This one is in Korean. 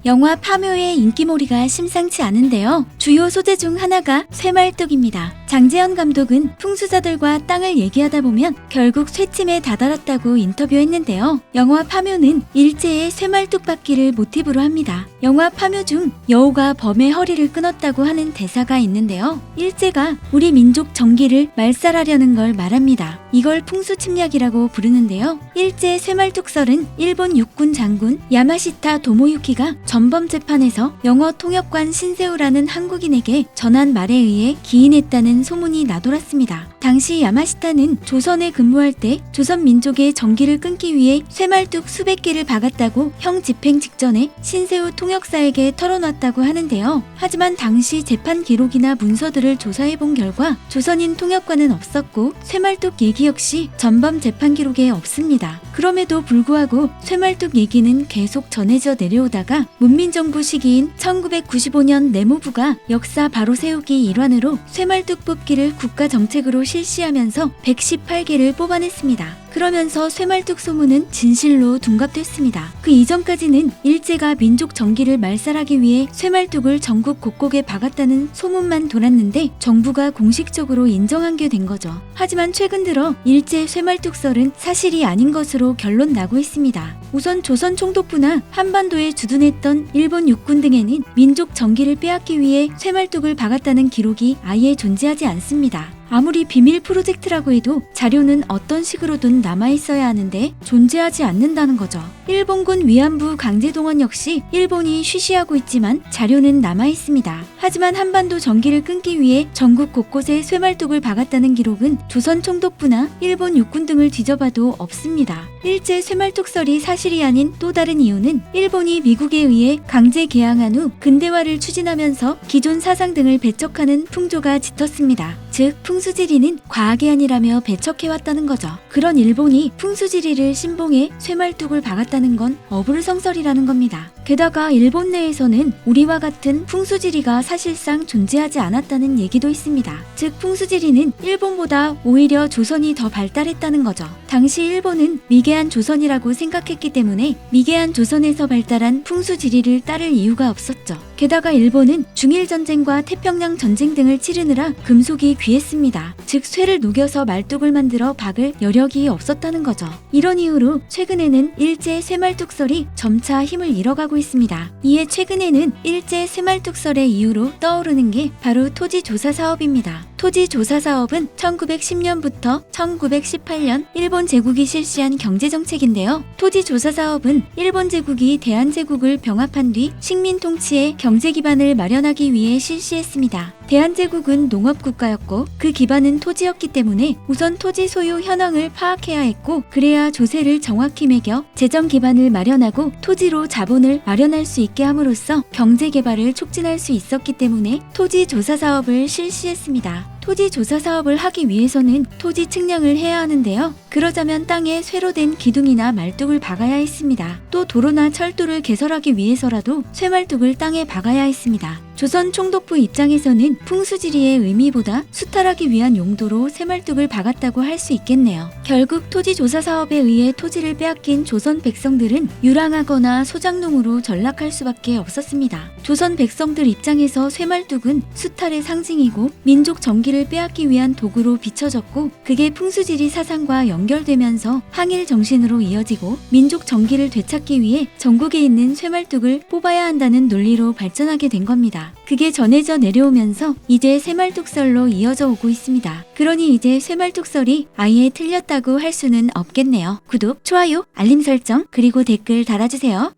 영화 파묘의 인기몰이가 심상치 않은데요. 주요 소재 중 하나가 쇠말뚝입니다. 장재현 감독은 풍수자들과 땅을 얘기하다 보면 결국 쇠침에 다다랐다고 인터뷰했는데요. 영화 파묘는 일제의 쇠말뚝 받기를 모티브로 합니다. 영화 파묘 중 여우가 범의 허리를 끊었다고 하는 대사가 있는데요. 일제가 우리 민족 정기를 말살하려는 걸 말합니다. 이걸 풍수침략이라고 부르는데요. 일제 쇠말뚝설은 일본 육군 장군 야마시타 도모유키가 전범 재판에서 영어 통역관 신세우라는 한국인에게 전한 말에 의해 기인했다는 소문이 나돌았습니다. 당시 야마시타는 조선에 근무할 때 조선 민족의 정기를 끊기 위해 쇠말뚝 수백 개를 박았다고 형 집행 직전에 신세우 통역사에게 털어놨다고 하는데요. 하지만 당시 재판 기록이나 문서들을 조사해본 결과 조선인 통역관은 없었고 쇠말뚝 얘기 역시 전범 재판 기록에 없습니다. 그럼에도 불구하고 쇠말뚝 얘기는 계속 전해져 내려오다가 문민정부 시기인 1995년 내무부가 역사 바로 세우기 일환으로 쇠말뚝 뽑기를 국가정책으로 실시하면서 118개를 뽑아냈습니다. 그러면서 쇠말뚝 소문은 진실로 둔갑됐습니다. 그 이전까지는 일제가 민족 정기를 말살하기 위해 쇠말뚝을 전국 곳곳에 박았다는 소문만 돌았는데 정부가 공식적으로 인정한 게 된 거죠. 하지만 최근 들어 일제 쇠말뚝설은 사실이 아닌 것으로 결론 나고 있습니다. 우선 조선 총독부나 한반도에 주둔했던 일본 육군 등에는 민족 정기를 빼앗기 위해 쇠말뚝을 박았다는 기록이 아예 존재하지 않습니다. 아무리 비밀 프로젝트라고 해도 자료는 어떤 식으로든 남아있어야 하는데 존재하지 않는다는 거죠. 일본군 위안부 강제동원 역시 일본이 쉬쉬하고 있지만 자료는 남아있습니다. 하지만 한반도 정기를 끊기 위해 전국 곳곳에 쇠말뚝을 박았다는 기록은 조선 총독부나 일본 육군 등을 뒤져봐도 없습니다. 일제 쇠말뚝설이 사실이 아닌 또 다른 이유는 일본이 미국에 의해 강제 개항한 후 근대화를 추진하면서 기존 사상 등을 배척하는 풍조가 짙었습니다. 즉 풍수지리는 과학이 아니라며 배척해왔다는 거죠. 그런 일본이 풍수지리를 신봉해 쇠말뚝을 박았다는 건 어불성설이라는 겁니다. 게다가 일본 내에서는 우리와 같은 풍수지리가 사실상 존재하지 않았다는 얘기도 있습니다. 즉 풍수지리는 일본보다 오히려 조선이 더 발달했다는 거죠. 당시 일본은 미개한 조선이라고 생각했기 때문에 미개한 조선에서 발달한 풍수지리를 따를 이유가 없었죠. 게다가 일본은 중일전쟁과 태평양 전쟁 등을 치르느라 금속이 귀했습니다. 즉 쇠를 녹여서 말뚝을 만들어 박을 여력이 없었다는 거죠. 이런 이유로 최근에는 일제 쇠말뚝설이 점차 힘을 잃어가고 있습니다. 이에 최근에는 일제 쇠말뚝설의 이유로 떠오르는 게 바로 토지조사 사업입니다. 토지조사 사업은 1910년부터 1918년 일본 제국이 실시한 경제정책인데요. 토지조사 사업은 일본 제국이 대한제국을 병합한 뒤 식민 통치에 경제 기반을 마련하기 위해 실시했습니다. 대한제국은 농업국가였고 그 기반은 토지였기 때문에 우선 토지 소유 현황을 파악해야 했고 그래야 조세를 정확히 매겨 재정 기반을 마련하고 토지로 자본을 마련할 수 있게 함으로써 경제 개발을 촉진할 수 있었기 때문에 토지조사 사업을 실시했습니다. 토지 조사 사업을 하기 위해서는 토지 측량을 해야 하는데요. 그러자면 땅에 쇠로 된 기둥이나 말뚝을 박아야 했습니다. 또 도로나 철도를 개설하기 위해서라도 쇠말뚝을 땅에 박아야 했습니다. 조선 총독부 입장에서는 풍수지리의 의미보다 수탈하기 위한 용도로 쇠말뚝을 박았다고 할 수 있겠네요. 결국 토지 조사 사업에 의해 토지를 빼앗긴 조선 백성들은 유랑하거나 소작농으로 전락할 수밖에 없었습니다. 조선 백성들 입장에서 쇠말뚝은 수탈의 상징이고 민족 정기를 빼앗기 위한 도구로 비춰졌고 그게 풍수지리 사상과 연결되면서 항일 정신으로 이어지고 민족 정기를 되찾기 위해 전국에 있는 쇠말뚝을 뽑아야 한다는 논리로 발전하게 된 겁니다. 그게 전해져 내려오면서 이제 쇠말뚝설로 이어져 오고 있습니다. 그러니 이제 쇠말뚝설이 아예 틀렸다고 할 수는 없겠네요. 구독, 좋아요, 알림 설정, 그리고 댓글 달아주세요.